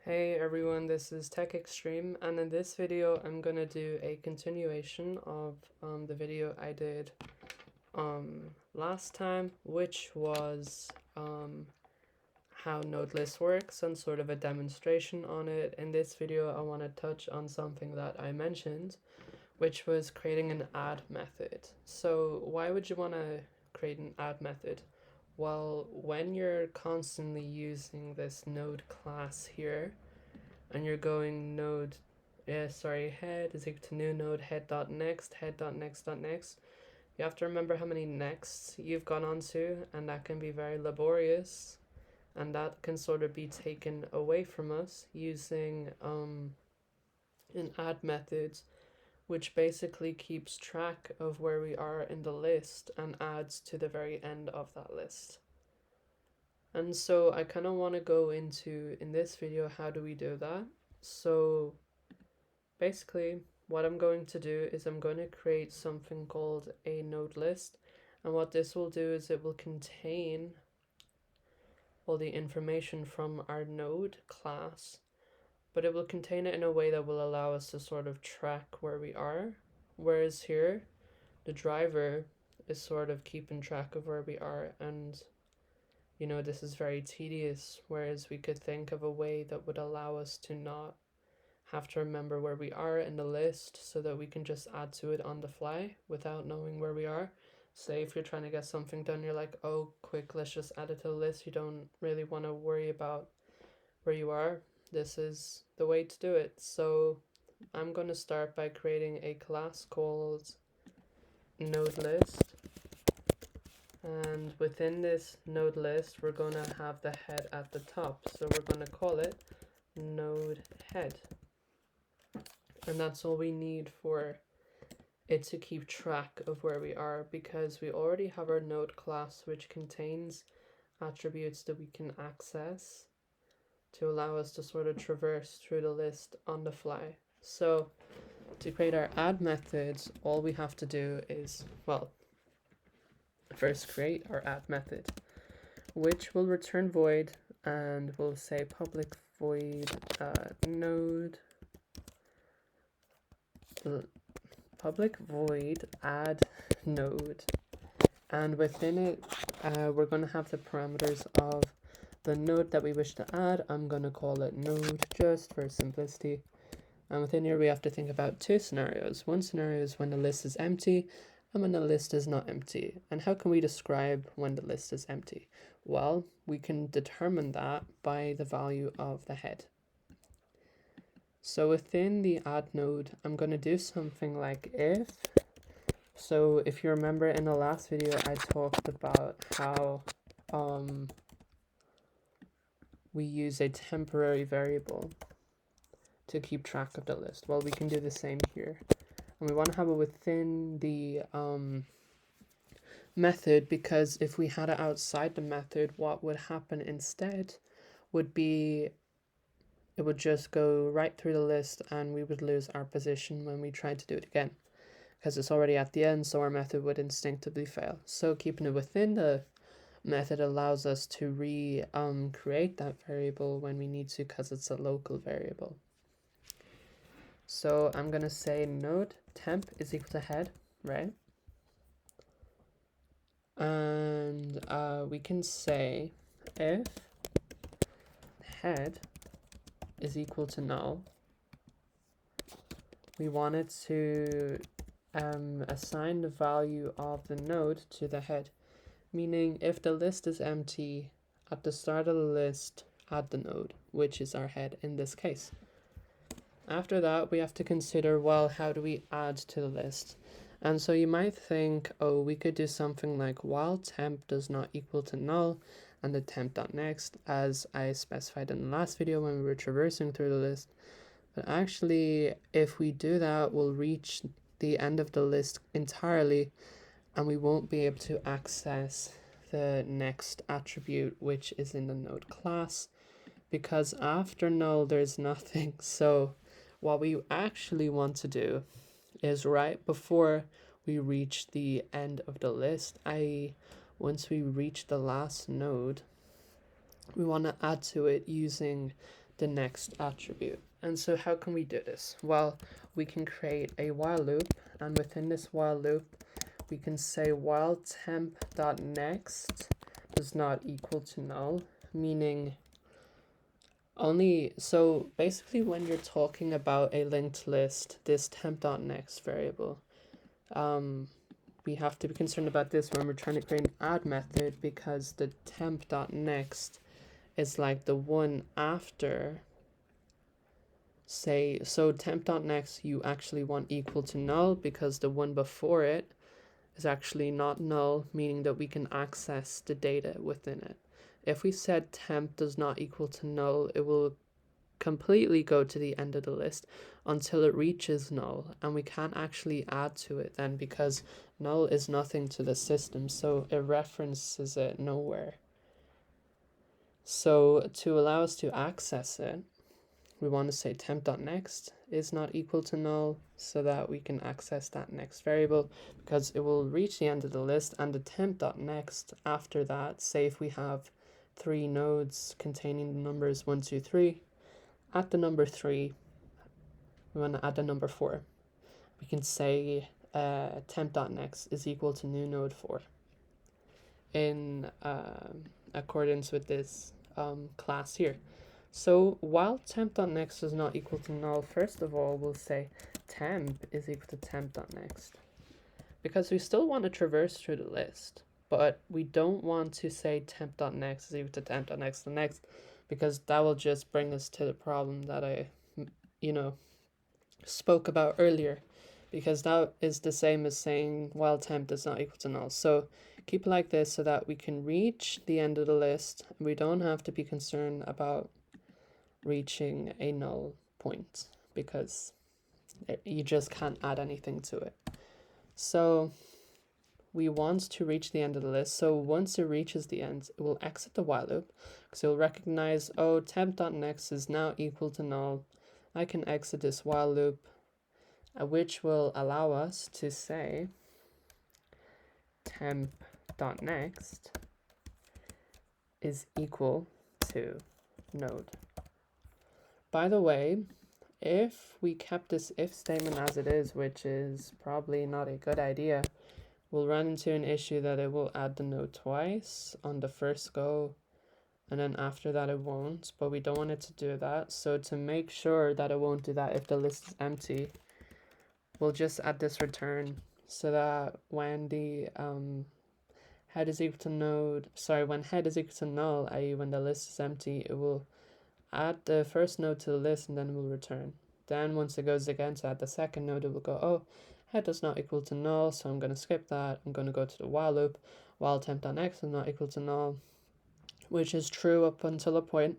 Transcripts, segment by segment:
Hey everyone, this is TechXtreme, and in this video I'm gonna do a continuation of the video I did last time, which was how node list works and sort of a demonstration on it. In this video I want to touch on something that I mentioned, which was creating an add method. So why would you want to create an add method? Well, when you're constantly using this node class here, and you're going head is equal to new node head.next, head.next.next, you have to remember how many nexts you've gone on to, and that can be very laborious, and that can sort of be taken away from us using an add method, which basically keeps track of where we are in the list and adds to the very end of that list. And so I kind of want to go into, in this video, how do we do that? So basically what I'm going to do is I'm going to create something called a node list, and what this will do is it will contain all the information from our node class, but it will contain it in a way that will allow us to sort of track where we are, whereas here the driver is sort of keeping track of where we are, and this is very tedious, whereas we could think of a way that would allow us to not have to remember where we are in the list so that we can just add to it on the fly without knowing where we are. Say if you're trying to get something done, you're like, oh, quick, let's just add it to the list. You don't really want to worry about where you are. This is the way to do it. So I'm going to start by creating a class called node list. And within this node list, we're going to have the head at the top. So we're going to call it node head. And that's all we need for it to keep track of where we are, because we already have our node class, which contains attributes that we can access to allow us to sort of traverse through the list on the fly. So to create our add methods, all we have to do is, well, first create our add method, which will return void, and we'll say public void node public void add node, and within it we're going to have the parameters of the node that we wish to add. I'm going to call it node just for simplicity, and within here we have to think about two scenarios. One scenario is when the list is empty and when the list is not empty. And how can we describe when the list is empty? Well, we can determine that by the value of the head. So within the add node, I'm going to do something like if. So if you remember in the last video, I talked about how we use a temporary variable to keep track of the list. Well, we can do the same here. And we want to have it within the method, because if we had it outside the method, what would happen instead would be it would just go right through the list and we would lose our position when we tried to do it again, because it's already at the end, so our method would instinctively fail. So keeping it within the method allows us to create that variable when we need to, because it's a local variable. So I'm going to say node temp is equal to head, right? And we can say if head is equal to null, we want it to assign the value of the node to the head, meaning if the list is empty, at the start of the list, add the node, which is our head in this case. After that, we have to consider, well, how do we add to the list? And so you might think, oh, we could do something like while temp does not equal to null, and the temp.next, as I specified in the last video when we were traversing through the list. But actually, if we do that, we'll reach the end of the list entirely, and we won't be able to access the next attribute, which is in the node class, because after null, there's nothing. So what we actually want to do is right before we reach the end of the list, i.e. once we reach the last node, we want to add to it using the next attribute. And so how can we do this? Well, we can create a while loop, and within this while loop, we can say while temp.next does not equal to null, meaning only, so basically when you're talking about a linked list, this temp.next variable, we have to be concerned about this when we're trying to create an add method, because the temp.next is like the one after, say, so temp.next you actually want equal to null because the one before it is actually not null, meaning that we can access the data within it. If we said temp does not equal to null, it will completely go to the end of the list until it reaches null, and we can't actually add to it then because null is nothing to the system, so it references it nowhere. So to allow us to access it, we want to say temp.next is not equal to null so that we can access that next variable, because it will reach the end of the list, and the temp.next after that, say if we have 3 nodes containing the numbers 1, 2, 3, at the number 3 we want to add the number 4. We can say temp.next is equal to new node 4 in accordance with this class here. So while temp.next is not equal to null, first of all, we'll say temp is equal to temp.next, because we still want to traverse through the list, but we don't want to say temp.next is equal to temp.next the next, because that will just bring us to the problem that I, spoke about earlier, because that is the same as saying while temp is not equal to null. So keep it like this so that we can reach the end of the list and we don't have to be concerned about reaching a null point, because you just can't add anything to it. So we want to reach the end of the list. So once it reaches the end, it will exit the while loop, because it will recognize, oh, temp.next is now equal to null. I can exit this while loop, which will allow us to say temp.next is equal to node. By the way, if we kept this if statement as it is, which is probably not a good idea, we'll run into an issue that it will add the node twice on the first go, and then after that it won't, but we don't want it to do that. So to make sure that it won't do that if the list is empty, we'll just add this return, so that when the head is equal to when head is equal to null, i.e. when the list is empty, it will add the first node to the list and then it will return. Then once it goes again to add the second node, it will go, oh, head does not equal to null, so I'm going to skip that. I'm going to go to the while loop, while temp.next is not equal to null, which is true up until a point.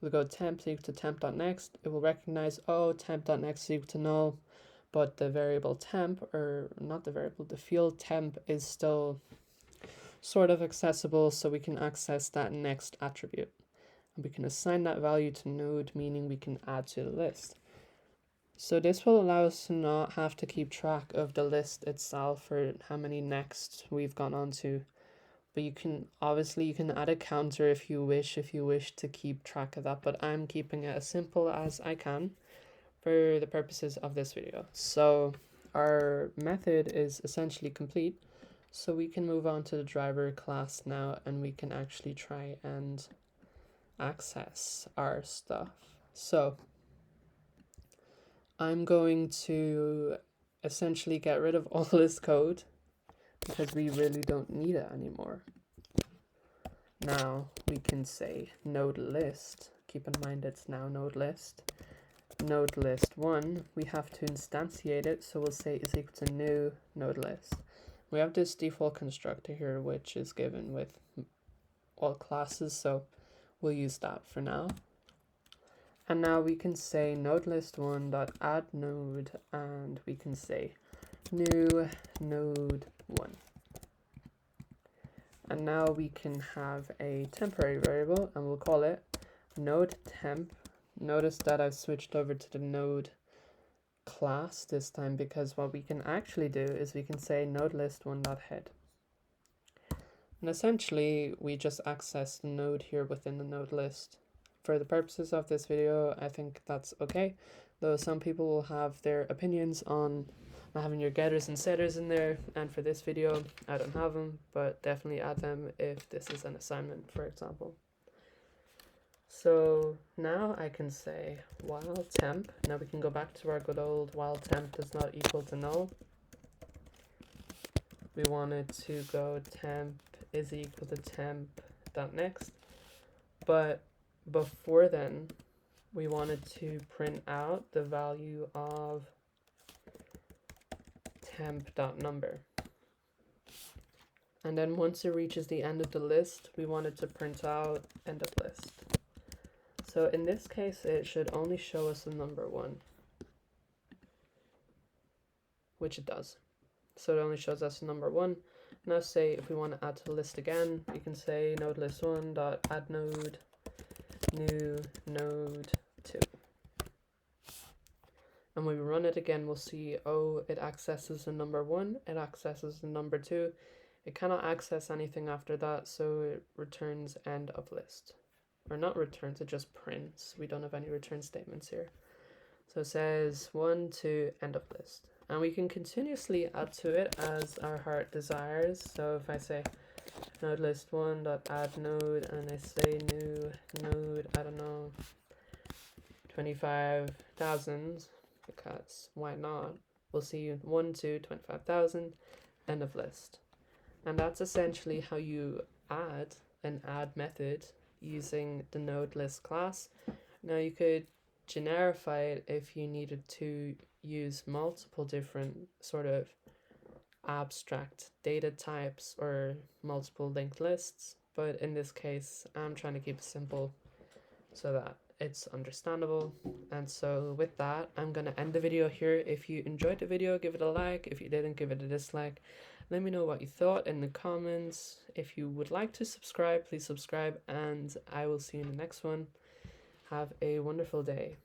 We'll go temp is equal to temp.next. It will recognize, oh, temp.next is equal to null, but the variable temp, or not the variable, the field temp is still sort of accessible, so we can access that next attribute. And we can assign that value to node, meaning we can add to the list. So this will allow us to not have to keep track of the list itself or how many next we've gone on to. But you can add a counter if you wish to keep track of that, but I'm keeping it as simple as I can for the purposes of this video. So our method is essentially complete. So we can move on to the driver class now, and we can actually try and access our stuff. So I'm going to essentially get rid of all this code because we really don't need it anymore. Now we can say node list. Keep in mind it's now node list. Node list 1, we have to instantiate it, so we'll say is equal to new node list. We have this default constructor here which is given with all classes, so we'll use that for now. And now we can say node list1.add node, and we can say new node 1. And now we can have a temporary variable, and we'll call it node temp. Notice that I've switched over to the node class this time, because what we can actually do is we can say node list1.head. And essentially we just access the node here within the node list. for the purposes of this video, I think that's okay. Though some people will have their opinions on having your getters and setters in there, and for this video, I don't have them, but definitely add them if this is an assignment, for example. So now I can say while temp, now we can go back to our good old while temp does not equal to null. We wanted to go temp is equal to temp dot next, but before then we wanted to print out the value of temp dot number, and then once it reaches the end of the list we wanted to print out end of list. So in this case it should only show us the number 1, which it does. So it only shows us the number 1. Now say if we want to add to the list again, we can say node list 1 dot add node new node 2. And when we run it again, we'll see, oh, it accesses the number 1, it accesses the number 2. It cannot access anything after that, so it returns end of list. Or not returns, it just prints. We don't have any return statements here. So it says 1 to end of list. And we can continuously add to it as our heart desires. So if I say node list 1 dot add node and I say new node, I don't know, 25,000, because why not? We'll see 1 to 25,000 end of list. And that's essentially how you add an add method using the node list class. Now you could generify it if you needed to use multiple different sort of abstract data types or multiple linked lists, but in this case I'm trying to keep it simple so that it's understandable. And so with that, I'm gonna end the video here. If you enjoyed the video, give it a like. If you didn't, give it a dislike. Let me know what you thought in the comments. If you would like to subscribe, please subscribe, and I will see you in the next one. Have a wonderful day.